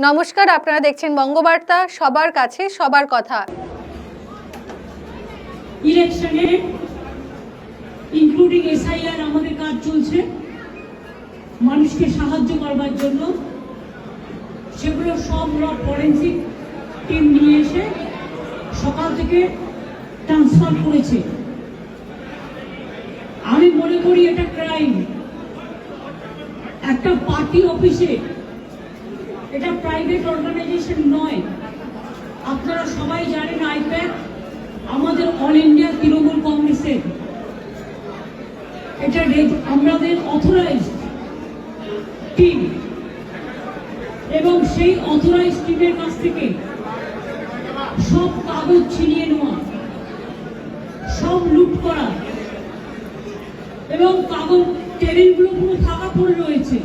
নমস্কার, আপনারা দেখছেন বঙ্গবার্তা, সবার কাছে সবার কথা। ইলেকশনে ইনক্লুডিং এসআইআর আমাদের কাজ চলছে মানুষকে সাহায্য করবার জন্য। সেগুলো সব ফরেন্সিক টিম নিয়ে এসে সকাল থেকে ট্রান্সফার করেছে। আমি মনে করি এটা ক্রাইম। একটা পার্টি অফিসে, এটা প্রাইভেট অর্গানাইজেশন নয়। আপনারা সবাই জানেন আইপ্যাক আমাদের অল ইন্ডিয়া তৃণমূল কংগ্রেসের, এটা আমাদের অথরাইজড টিম, এবং সেই অথরাইজড টিমের কাছ থেকে সব কাগজ ছিনিয়ে নেওয়া, সব লুট করা, এবং কাগজ টেবিলগুলো পুরো ফাঁকা পড়ে রয়েছে।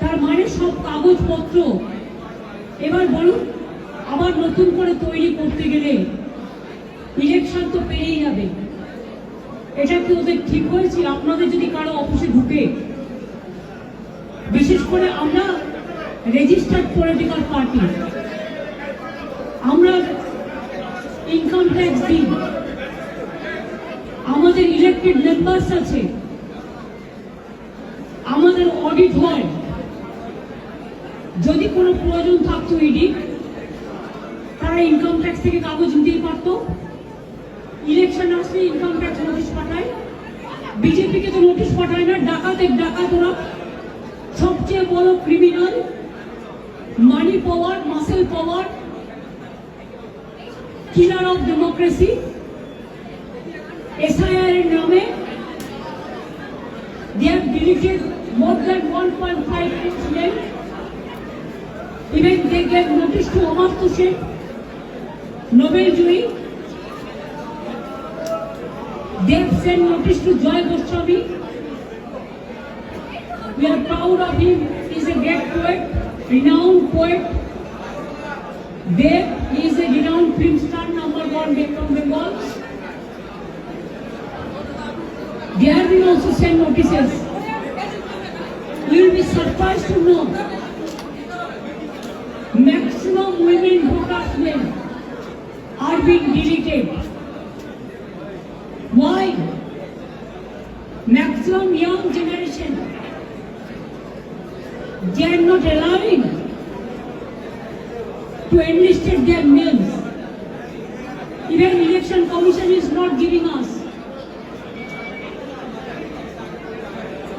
তার মানে সব কাগজপত্র এবার বলুন আবার নতুন করে তৈরি করতে গেলে ইলেকশন তো পেরিয়ে যাবে। এটা কি ওদের ঠিক হয়েছে? আপনাদের যদি কারো অফিসে ঢুকে, বিশেষ করে আমরা রেজিস্টার্ড পলিটিক্যাল পার্টি, আমরা ইনকাম ট্যাক্স দিই, আমাদের ইলেক্টেড মেম্বার্স আছে, আমাদের অডিট হয়। যদি কোনো প্রয়োজন থাকতো ইডি, তারা ইনকাম ট্যাক্স থেকে কাগজ নিতেই পারতো। ইলেকশন আসলে ইনকাম ট্যাক্স নোটিশ পাঠায়, বিজেপিকে তো নোটিশ পাঠায় না। ডাকাত ওরা সবচেয়ে বড় criminal, money power, muscle power, killer of democracy. SIR এর নামে they have deleted more than 1.5 million. Even they gave notice to Amartya Sen, Nobel Jui. They have sent notice to Joy Goswami. We are proud of him. He is a great poet, renowned poet. Dev, he is a renowned film star, #1 from Bengal. They have been also sent notices. You will be surprised to know maximum women voters men are being deleted. Why? Maximum young generation, they are not allowing to enlist their names. Even election commission is not giving us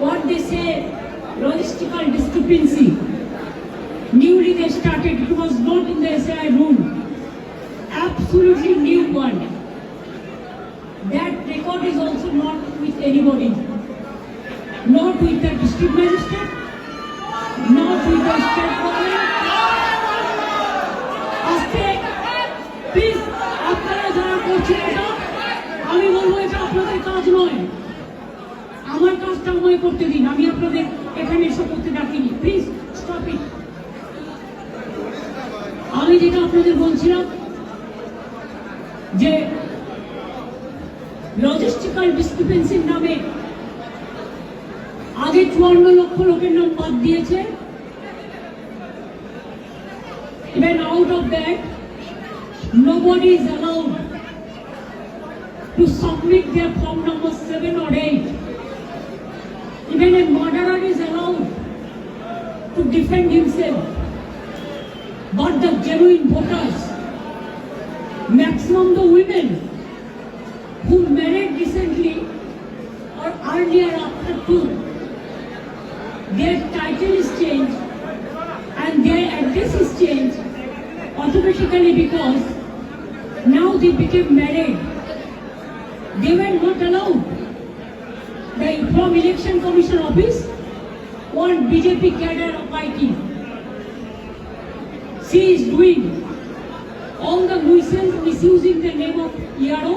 what they say, logistical discrepancy. Newly they started, it was not in the SAI rule. Absolutely new one. That record is also not with anybody. Not with the district magistrate, not with the state government. Please, আপনারা যারা করছেন এটা, আমি বলবো এটা আপনাদের কাজ নয়। আমার কাজটা আমায় করতে দিন, আমি আপনাদের এখানে এসে করতে ডাকিনি। Please stop it. আমি যেটা আপনাদের বলছিলাম যে লজিস্টিক্যাল ডিসক্রিপেন্সির নামে আগে 54 লক্ষ লোকের নাম বাদ দিয়েছে। Even out of that, nobody is allowed to submit their form number 7 or 8. Even a murderer is allowed to defend himself. But the genuine voters, maximum the women who married recently or earlier after 2, their title is changed and their address is changed automatically because now they became married. They were not allowed. From Election Commission Office, one BJP cadre of IT, she is doing all the nuisance, misusing the name of ERO,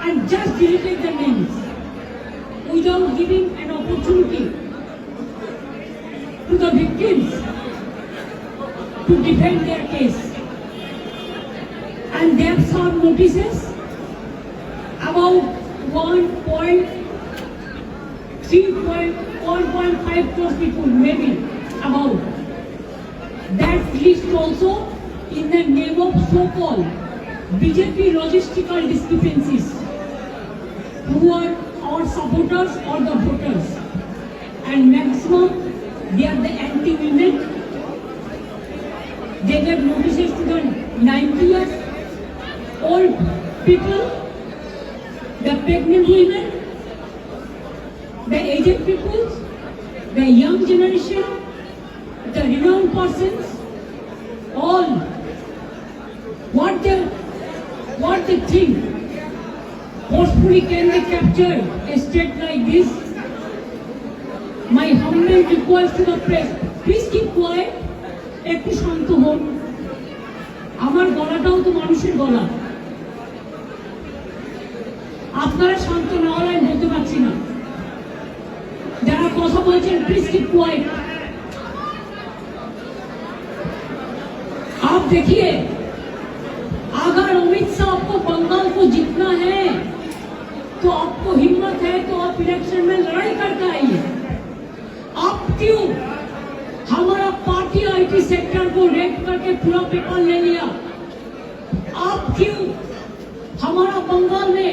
and just deleted the names without giving an opportunity to the victims to defend their case. And they have served notices about 1.5 crore people, maybe about. list also in the name of so-called BJP logistical discrepancies, who are our supporters or the voters, and maximum they are the anti-women. They gave notices to the 90 years old people, the pregnant women, the aged people, the young generation, the renowned persons, all. What they think? Forcefully can they capture a state like this? My humble request to the press, please keep quiet. একটু শান্ত হন। আমার গলাটাও তো মানুষের গলা। আপনারা শান্ত না হলে আমি বলতে পারছি না। যারা কথা বলছেন প্লিজ কিপ কোয়াইট। आप देखिए, अगर अमित शाह को बंगाल को जीतना है तो आपको हिम्मत है तो आप इलेक्शन में लड़ाई करके आइए। आप क्यों हमारा पार्टी आईटी सेक्टर को रेड करके पूरा पेपर ले लिया? आप क्यों हमारा बंगाल में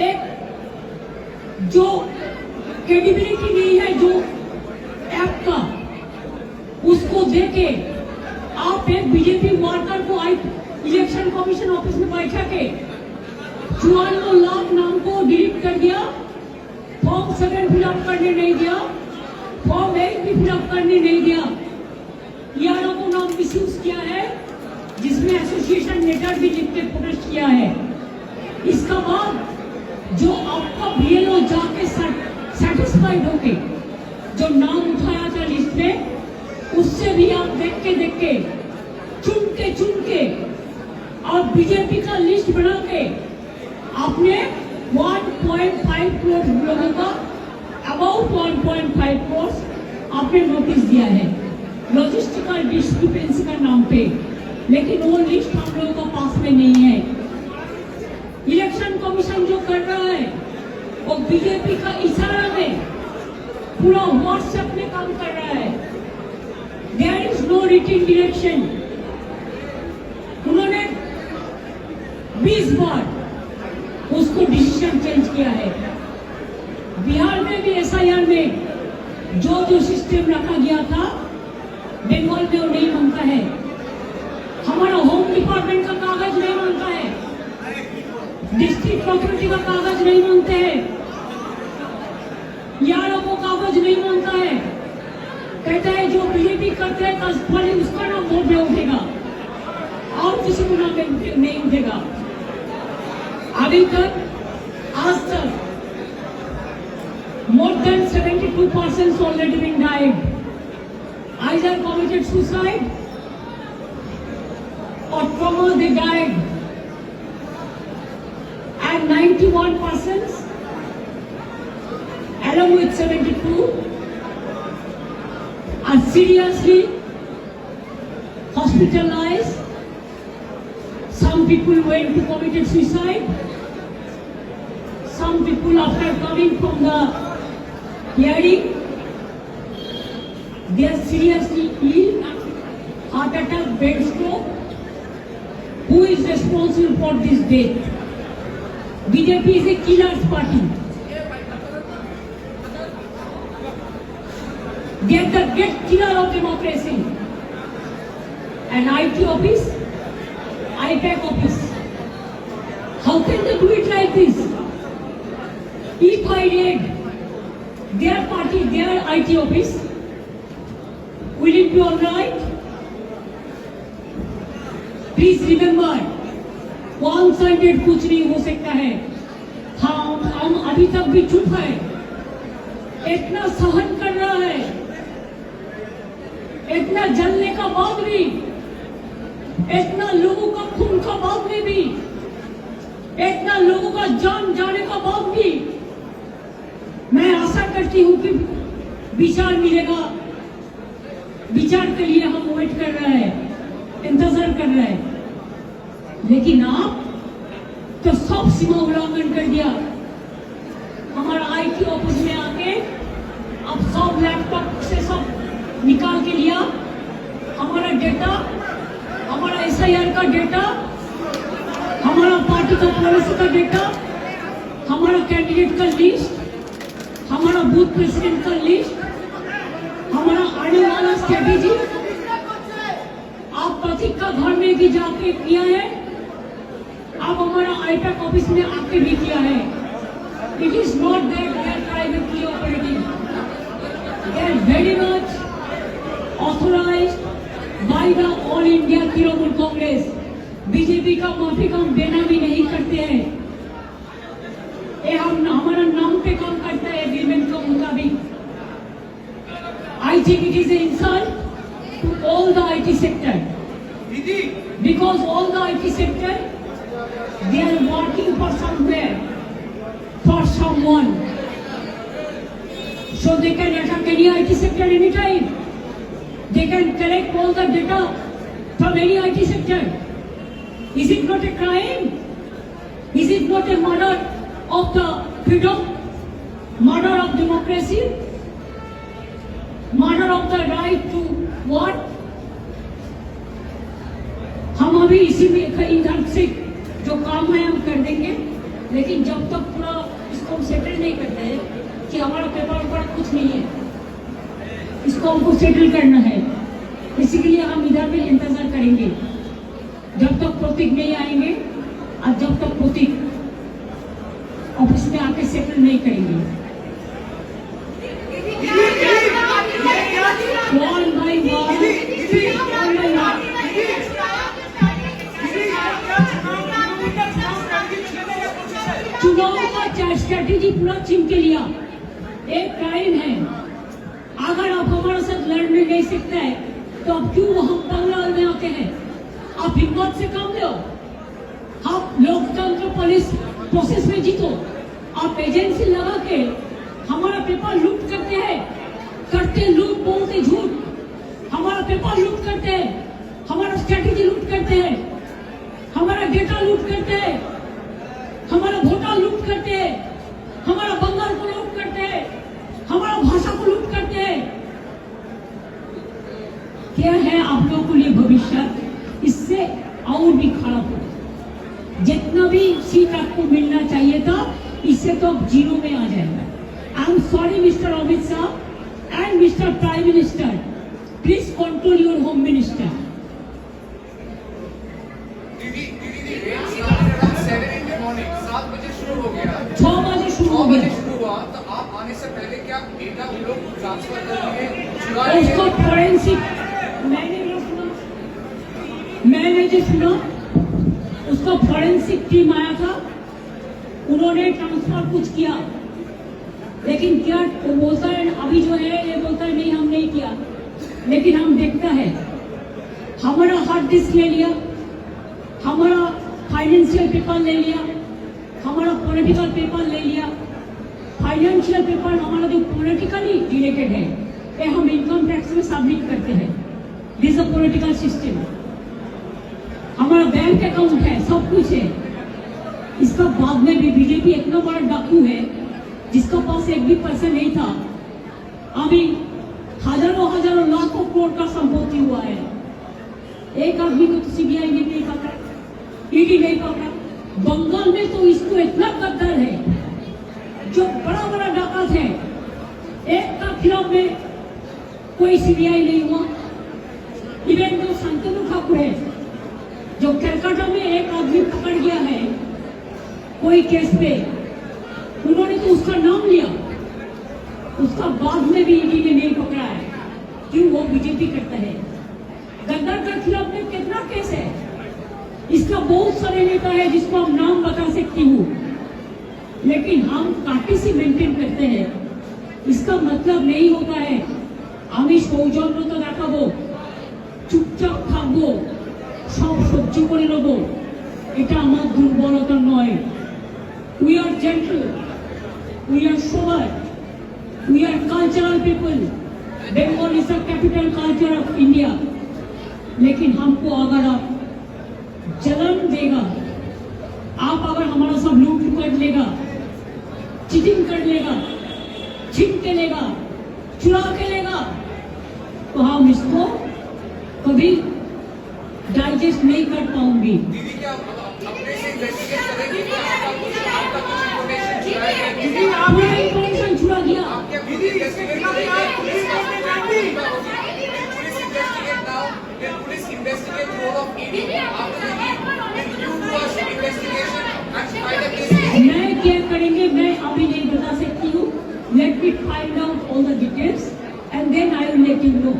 एक जो क्रेडिबिलिटी नहीं है जो ऐप का, उसको देके आप एक बीजेपी वर्कर को इलेक्शन कमीशन ऑफिस में बैठा के 54 लाख नाम को डिलीट कर दिया, फॉर्म 7 फिलअप करने नहीं दिया, फॉर्म 8 भी फिलअप करने नहीं दिया। यारों को नाम मिसयूज किया है, जिसमें एसोसिएशन लेटर भी लिख के प्रोटेस्ट किया है। इसका बाद जो आपका बीएलओ जाके सेटिस्फाइड होके जो नाम उठाया था लिस्ट में, उससे भी आप देख के चुन के और बीजेपी का लिस्ट बना के आपने 1.5 करोड़ लोगों का अबाउट 1.5 करोड़ आपने नोटिस दिया है लॉजिस्टिकल डिस्क्रिपेंसी का नाम पे, लेकिन वो लिस्ट हम लोगों का पास में नहीं है। इलेक्शन कमीशन जो कर रहा है वो बीजेपी का इशारा में पूरा व्हाट्सएप में काम कर रहा है। There is no written direction. उन्होंने 20 बार उसको डिसीजन चेंज किया है। बिहार में भी एसआईआर में जो सिस्टम रखा गया था बंगाल में वो नहीं मानता है। हमारा होम डिपार्टमेंट का कागज नहीं मानता है, डिस्ट्रिक्ट प्रॉपर्टी का कागज नहीं मानते हैं, यारों को कागज नहीं मानता है। कहता है जो बीजेपी करते हैं खाली उसका नाम वोट में उठेगा और किसी को नाम नहीं उठेगा। अभी तक आज तक more than 72% already been died, either committed suicide or trauma they died, and 91% along with 72 are seriously hospitalized. Some people went to committed suicide. Some people after coming from the hearing, they are seriously ill, heart attack, brain stroke. Who is responsible for this death? BJP is a killer's party. They are the great killer of democracy. An IT office, IPAC office. How can they do it like this? If I read their party, their IT office, will it be all right? Please remember, one-sided कुछ नहीं हो सकता है। हम अभी तक भी चुप है, इतना सहन कर रहा है, इतना जलने का बाद भी, इतना लोगों का खून का बाद में भी, इतना लोगों का जान जाने का बाद भी मैं आशा करती हूँ कि विचार मिलेगा। विचार के लिए हम वेट कर रहे हैं, इंतजार कर रहे हैं, लेकिन आप तो सब सीमा उल्लंघन कर दिया। हमारा आईटी ऑफिस में आके अब सब लैपटॉप से सब निकाल के लिया, हमारा डेटा एफआईआर का डेटा, हमारा पार्टी का पॉलिसी का डेटा, हमारा कैंडिडेट का लिस्ट, हमारा बूथ प्रेसिडेंट का लिस्ट, हमारा आने वाला स्ट्रेटेजी आप प्रतीक का घर में भी जाके किया है, आप हमारा आईपैक ऑफिस में आके भी किया है. It is not that they are privately operating, they are very much authorized by the All India Trinamool Congress. BJP का माफी का हम बेनामी नहीं करते हैं, ये हम हमारा नाम पे काम करता है एग्रीमेंट के मुताबिक. I think it is an insult to all the IT sector, because all the IT sector, they are working for somewhere, for someone, so they can attack any IT sector anytime. They can collect all the data from any IT sector. Is it not a crime? Is it not a murder of the freedom, murder of democracy, murder of the right to what? हम अभी इसी में इधर से जो काम है हम कर देंगे, लेकिन जब तक पूरा इसको हम सेटल नहीं करते हैं कि हमारा पेपर ऊपर कुछ नहीं है, इसको हमको सेटल करना है, इसीलिए हम इधर में इंतजार करेंगे जब तक प्रतीक नहीं आएंगे और जब तक प्रतीक ऑफिस में आके सेटल नहीं करेंगे. One by one, चुनाव का स्ट्रेटेजी पूरा छीन के लिया, एक क्राइम है. अगर आप हमारे साथ लड़ने नहीं सकते हैं तो आप क्यों हम बंगाल में आते हैं? आप हिम्मत से काम लो, आप लोकतंत्र पुलिस प्रोसेस में जीतो. आप एजेंसी लगा के हमारा पेपर लूट करते हैं, करते लूट, बोलते झूठ, हमारा पेपर लूट करते हैं, हमारा स्ट्रेटेजी लूट करते हैं, हमारा डेटा लूट करते हैं, हमारा वोटर लूट करते हैं, हमारा बंगाल को लूट करते हैं, हमारा भाषा को लूट करते हैं. क्या है आप लोगों के लिए भविष्य? इससे और भी खराब हो. जितना भी सीट आपको मिलना चाहिए था, इससे तो अब जीरो में आ जाएगा. I am sorry mister Amit Shah and Mr. Prime Minister, please control your Home Minister. दीदी, rate started around 7 in the morning, 7 बजे शुरू हो गया. 6 बजे शुरू हो गया. शुरू हुआ, तो आप आने से पहले क्या डेटा उन लोग ट्रांसफर करके चुरा उसको फोरेंसिक, मैंने जो सुना उसका फोरेंसिक टीम आया था, उन्होंने ट्रांसफर कुछ किया, लेकिन क्या वो बोलता है अभी जो है ये बोलता है नहीं हम नहीं किया, लेकिन हम देखता है हमारा हार्ड डिस्क ले लिया, हमारा फाइनेंशियल पेपर ले लिया, हमारा पॉलिटिकल पेपर ले लिया. फाइनेंशियल पेपर हमारा जो पॉलिटिकली रिलेटेड है ये हम इनकम टैक्स में सबमिट करते हैं. This is a political system. हमारा बैंक अकाउंट है, सब कुछ है. इसका बाद में भी बीजेपी इतना बड़ा डाकू है जिसका पास एक भी पैसा नहीं था, अभी हजारों हजारों लाखों करोड़ का संपत्ति हुआ है. एक आदमी को तो सीबीआई ने नहीं पकड़ा, ईडी नहीं पकड़ा. बंगाल में तो इसको इतना गद्दार है, जो बड़ा बड़ा डाकत है, एक का खिलाफ में कोई सीबीआई नहीं हुआ. इवन जो शांतनु ठाकुर है, जो कलकत्ता में एक आदमी पकड़ गया है कोई केस पे, उन्होंने तो उसका नाम लिया, उसका बाद में भी ईडी ने नहीं पकड़ा है. क्यों? वो बीजेपी करता है. गद्दार के खिलाफ में कितना केस है, इसका बहुत सारे नेता है जिसको हम नाम बता सकती हूँ, लेकिन हम पार्टी से मेंटेन करते हैं. इसका मतलब नहीं होता है আমি সৌজন্যতা দেখাবো, চুপচাপ থাকবো, সব সহ্য করে নেবো, এটা আমার দুর্বলতা নয়. We are gentle, we are sober, we are cultural people. Bengal is the capital culture of India. लेकिन हमको अगर आप जलन देगा, आप अगर हमारा सब लूट कर लेगा, चीटिंग कर लेगा, छीन के लेगा, चुरा के लेगा, तो हम इसको कभी डाइजेस्ट सजेस्ट नहीं कर पाऊंगी। दीदी क्या अपने से इन्वेस्टिगेट करेंगे कि आपका कुछ इन्फॉर्मेशन छुड़ा है? दीदी पूरा इंफॉर्मेशन छुड़ा गया। आप क्या खुद इन्वेस्टिगेट करेंगे? Police investigate now, then police investigate role of ED. After the ED, then you do a investigation and find a case. मैं क्या करेंगे मैं अभी नहीं बता सकती हूँ। Let me find out all the details and then I will let you know.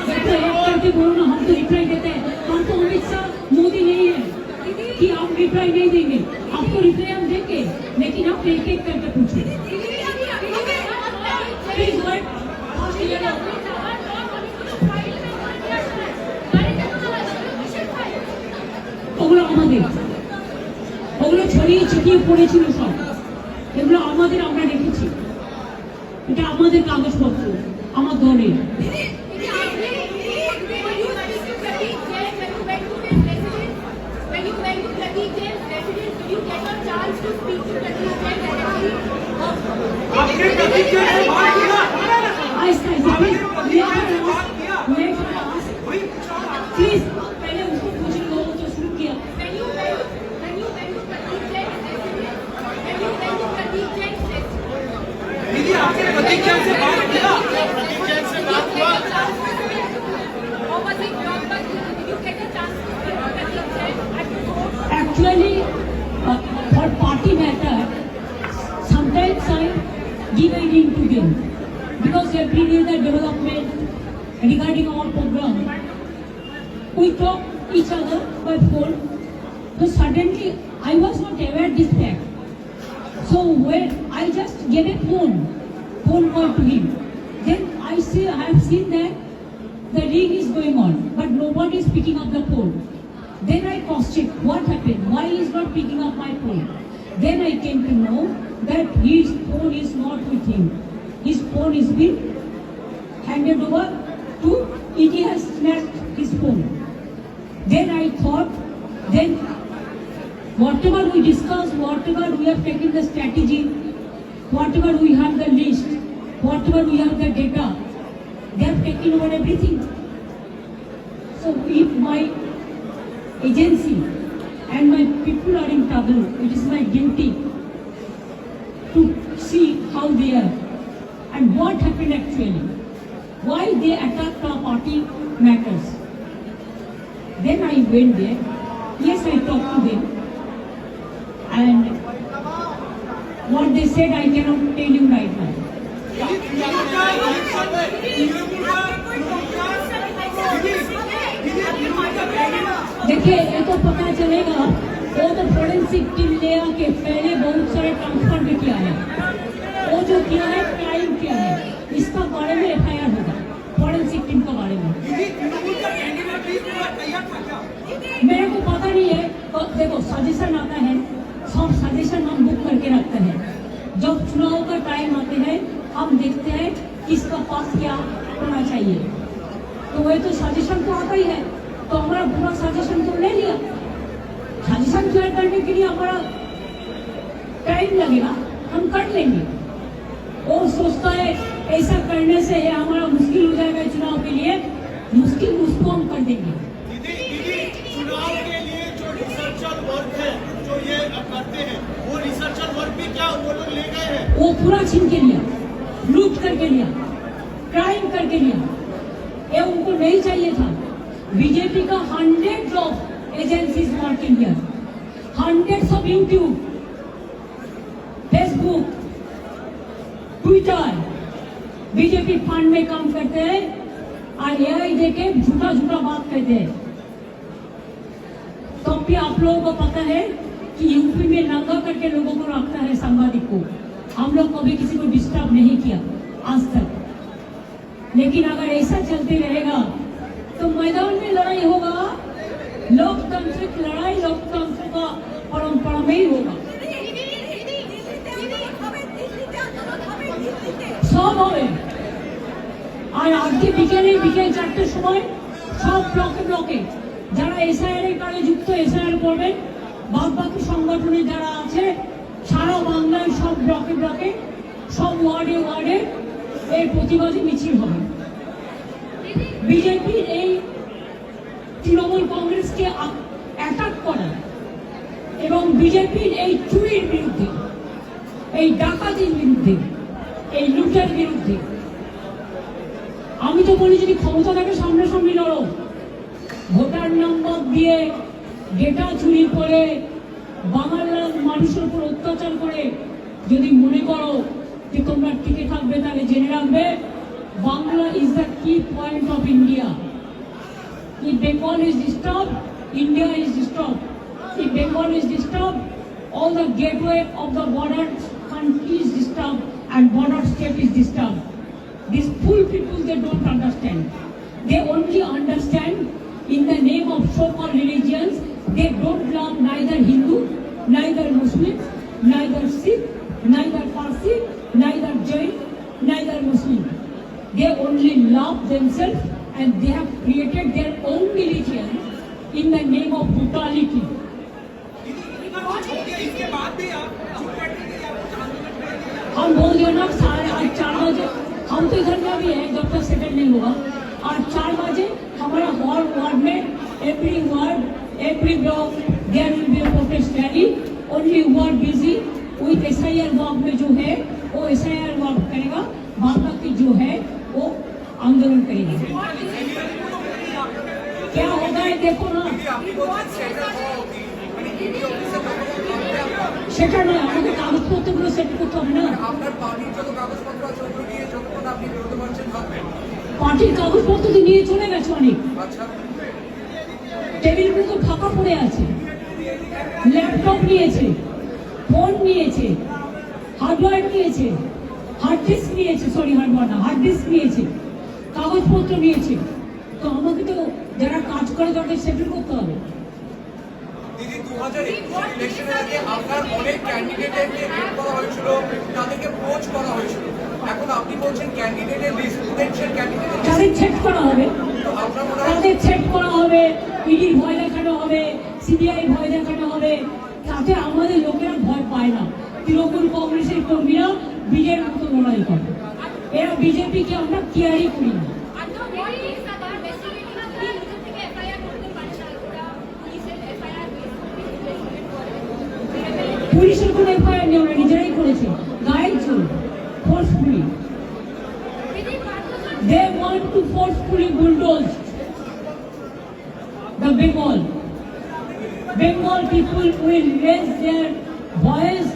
देखो एक करके बोलो ना, हम तो रिप्लाई देते हैं। हम तो अमित शाह मोदी नहीं है कि आप रिप्लाई नहीं देंगे। आपको रिप्लाई हम देंगे, लेकिन आप एक एक करके पूछिए। Please go ahead. ওগুলো আমাদের, ওগুলো ছড়িয়ে ছিটিয়ে পড়েছিল সব, এগুলো আমাদের, আমরা রেখেছি। এটা আমাদের কাগজপত্র, আমার দলের। प्लीज पहले उसको पूछ लो तो शुरू किया। दीदी आपने प्रतीक जैन से बात किया? Actually, for party matter, sometimes I give a ring to them because every day the development regarding our program, we talk each other by phone. So suddenly, I was not aware this fact. So when I just gave a phone call to him, then I have seen that the ring is going on, but nobody is picking up the phone. Then I cross-checked what happened, why he is not picking up my phone. Then I came to know that his phone is not with him. His phone is been handed over to ED has snatched his phone. Then I thought, then whatever we discussed, whatever we have taken the strategy, whatever we have the list, whatever we have the data, they have taken over everything. So if my agency and my people are in trouble, it is my duty to see how they are and what happened actually, why they attacked our party matters. Then I went there, yes, I talked to them, and what they said I cannot tell you right now. देखिए ये तो पता चलेगा, वो तो forensic team ले आके पहले बहुत सारे ट्रांसफर भी किया है, वो जो किया है क्राइम किया है, इसका बारे में एफआईआर होगा फोरेंसिक टीम के बारे में। मेरे को पता नहीं है, तो देखो सजेशन आता है, सब सजेशन हम बुक करके रखते हैं। जब चुनाव का टाइम आते हैं हम देखते हैं किसका पास क्या होना चाहिए, तो वही तो सजेशन तो आता ही है, तो हमारा पूरा सजेशन तो ले लिया। सजेशन शेयर करने के लिए हमारा टाइम लगेगा, हम कर लेंगे। और सोचता है ऐसा करने से ये हमारा मुश्किल हो जाएगा चुनाव के लिए, मुश्किल उसको हम कर देंगे। दीदी चुनाव के लिए जो रिसर्चर वर्क है जो ये करते हैं, वो रिसर्चर वर्क भी क्या वो लोग ले गए हैं? वो पूरा छीन के लिया, लूट करके लिया, क्राइम करके लिया, ये उनको नहीं चाहिए था। बीजेपी का 100 of agencies working here, 100 of YouTube, Facebook, Twitter, BJP fund में काम करते हैं और एआई देके झूठा झूठा बात कहते हैं। तो भी आप लोगों को पता है कि यूपी में नंगा करके लोगों को रखता है सांबादिक को। हम लोग कभी किसी को डिस्टर्ब नहीं किया आज तक, लेकिन अगर ऐसा चलते रहेगा तो मैदान में लड़ाई होगा, लोकतांत्रिक लड़ाई लोकतंत्र का परंपरा में ही होगा। सब হবে। আর আজকে বিকেল 4টের সময় সব ব্লকে যারা এসআইআর এর কাজে যুক্ত এসআইআর করবেন, বাদ বাকি সংগঠনে যারা আছে সারা বাংলায় সব ব্লকে সব ওয়ার্ডে এই প্রতিবাদী মিছিল হবে। বিজেপির এই তৃণমূল কংগ্রেসকে অ্যাটাক করা এবং বিজেপির এই চুরির বিরুদ্ধে, এই ডাকাতির বিরুদ্ধে, এই লুটের বিরুদ্ধে আমি তো বলি যদি ক্ষমতা থাকে সামনাসামনি লড়ো। ভোটার নম্বর দিয়ে ডেটা চুরি করে বাংলার মানুষের উপর অত্যাচার করে যদি মনে করো যে তোমরা টিকে থাকবে, তাহলে জেনে রাখবে বাংলা ইজ দ্য কি point of India. If Bengal is disturbed, India is disturbed. If Bengal is disturbed, all the gateway of the border country is disturbed and border state is disturbed. These fool people, they don't understand. They only understand in the name of so-called religions. They don't love neither Hindu, neither Muslims, neither Sikh, neither Parsi, neither Jain, neither Muslim. They only love themselves and they have created their own religion in the name of brutality. हम बोल दिया ना साढ़े 4 बजे हम तो इधर में भी है जब तक सेटल नहीं होगा। और 4 बजे हमारा हर वार्ड में every block there will be a protest rally. Only ward busy with SIR work में जो है वो SIR वर्क करेगा, बाकी जो है वो आंदोलन करेगी। क्या होगा है देखो ना। সেটা নয়, আমাদের কাগজপত্রগুলো সেট করতে হবে না। আপনার পার্টির যত কাগজপত্র আছে ওগুলো নিয়ে যতক্ষণ আপনি বিরোধী মঞ্চে থাকবেন। পার্টির কাগজপত্র তো নিয়ে চলে গেছে অনেক, আচ্ছা, টেবিলগুলো তো ফাঁকা পড়ে আছে, ল্যাপটপ নিয়েছে, ফোন নিয়েছে, হার্ডওয়্যার নিয়েছে, হার্ড ডিস্ক নিয়েছে, সরি হার্ডওয়্যার না, হার্ড ডিস্ক নিয়েছে, কাগজপত্র নিয়েছে। তো আমাকে তো যারা কাজ করে তাদের সেটেল করতে হবে। দিদি 2021 ইলেকশনের আগে আপনার অনেক ক্যান্ডিডেটকে রেড করা হয়েছিল, তাদেরকে পোচ করা হয়েছিল। এখন আপনি বলছেন ক্যান্ডিডেটের লিস্ট, পোটেনশিয়াল ক্যান্ডিডেটের তাদের ছেট করা হবে, তো আপনার মনে হয় তাদের ছেট করা হবে, ইডির ভয় দেখানো হবে, সিবিআই ভয় দেখানো হবে, তাতে আমাদের লোকেরা ভয় পায় না। তৃণমূল কংগ্রেসের কর্মীরা বিজেপির মতো লড়াই করে, এরা বিজেপিকে আমরা কেয়ারই করি না। পুলিশের কোনো এফআইআর নেই, ওরা নিজেরাই করেছে, গায়ের জোর, forcefully. They want to forcefully bulldoze the Bengal. Bengal people will raise their voice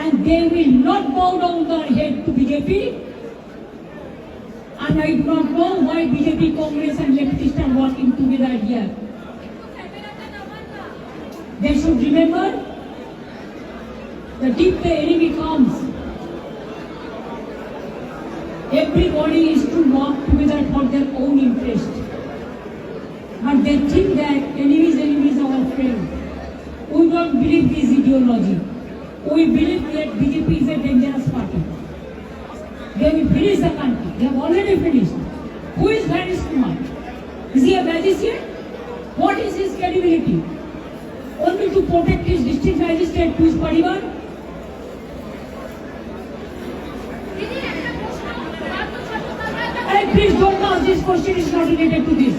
and they will not bow down their head to BJP. And I do not know why BJP, Congress and leftists are working together here. They should remember that if the enemy comes, everybody is to work together for their own interest. But they think that enemies are our friend. We don't believe this ideology. We believe that BJP is a dangerous party. They will finish the country. They have already finished. Who is Manish Kumar? Is he a magician? What is his credibility? Only to protect his district magistrate to his parivar? Please don't ask this question, is not related to this.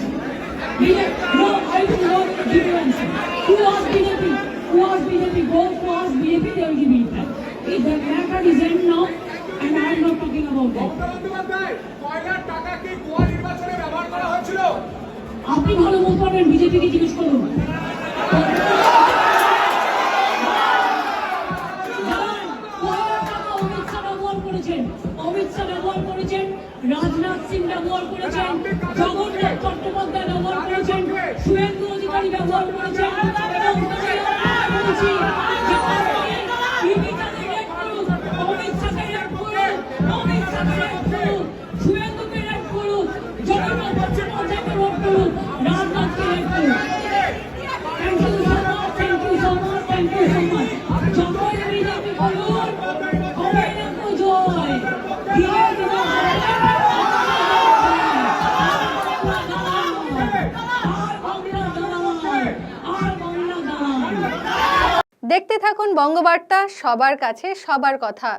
No, I will not give you answer. Who asked BJP? Who asked BJP? Go to ask BJP, they will give you reply. If the matter is end now, and I am not talking about that. আপনি ভালো বলতে পারবেন, বিজেপিকে জিজ্ঞেস করুন। অমিত শাহ ব্যবহার করেছেন, রাজনাথ সিং ব্যবহার করেছেন, জগন্নাথ চট্টোপাধ্যায় ব্যবহার করেছেন, শুভেন্দু অধিকারী ব্যবহার করেছেন। অমিত শাহকে রেড করুন, অমিত শাহকে রেড করুন, শুভেন্দুকে রেড করুন, জগন্নাথ চট্টোপাধ্যায়কে রেড করুন, রাজনাথকে রেড করুন। Thank you so much, thank you so much, thank you so much. জয় বিজেপি বলুন, জয় জয়। দেখতে থাকুন বঙ্গবার্তা, সবার কাছে সবার কথা।